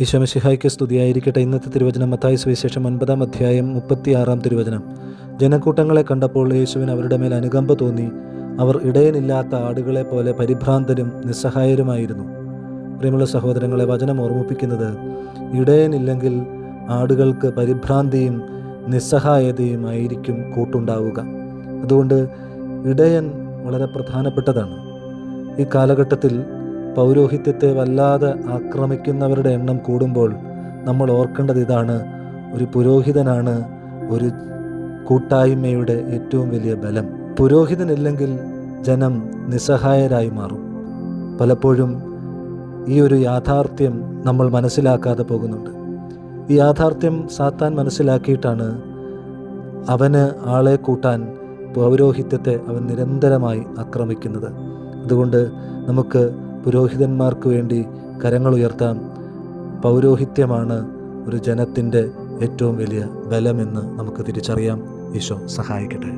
ഈശോ മിശിഹായ്ക്ക് സ്തുതിയായിരിക്കട്ടെ. ഇന്നത്തെ തിരുവചനം മത്തായി സുവിശേഷം 9-ാം അധ്യായം 36-ാം തിരുവചനം. ജനക്കൂട്ടങ്ങളെ കണ്ടപ്പോൾ യേശുവിന് അവരുടെ മേൽ അനുകമ്പ തോന്നി. അവർ ഇടയനില്ലാത്ത ആടുകളെ പോലെ പരിഭ്രാന്തരും നിസ്സഹായരുമായിരുന്നു. പ്രിയമുള്ള സഹോദരങ്ങളെ, വചനം ഓർമ്മിപ്പിക്കുന്നത് ഇടയനില്ലെങ്കിൽ ആടുകൾക്ക് പരിഭ്രാന്തിയും നിസ്സഹായതയുമായിരിക്കും കൂട്ടുണ്ടാവുക. അതുകൊണ്ട് ഇടയൻ വളരെ പ്രധാനപ്പെട്ടതാണ്. ഈ കാലഘട്ടത്തിൽ പൗരോഹിത്യത്തെ വല്ലാതെ ആക്രമിക്കുന്നവരുടെ എണ്ണം കൂടുമ്പോൾ നമ്മൾ ഓർക്കേണ്ടത് ഇതാണ്: ഒരു പുരോഹിതനാണ് ഒരു കൂട്ടായ്മയുടെ ഏറ്റവും വലിയ ബലം. പുരോഹിതനില്ലെങ്കിൽ ജനം നിസ്സഹായരായി മാറും. പലപ്പോഴും ഈ ഒരു യാഥാർത്ഥ്യം നമ്മൾ മനസ്സിലാക്കാതെ പോകുന്നുണ്ട്. ഈ യാഥാർത്ഥ്യം സാത്താൻ മനസ്സിലാക്കിയിട്ടാണ് അവന് ആളെ കൂട്ടാൻ പൗരോഹിത്യത്തെ അവൻ നിരന്തരമായി ആക്രമിക്കുന്നത്. അതുകൊണ്ട് നമുക്ക് പുരോഹിതന്മാർക്ക് വേണ്ടി കരങ്ങൾ ഉയർത്താം. പൗരോഹിത്യമാണ് ഒരു ജനത്തിൻ്റെ ഏറ്റവും വലിയ ബലമെന്ന് നമുക്ക് തിരിച്ചറിയാം. ഈശോ സഹായിക്കട്ടെ.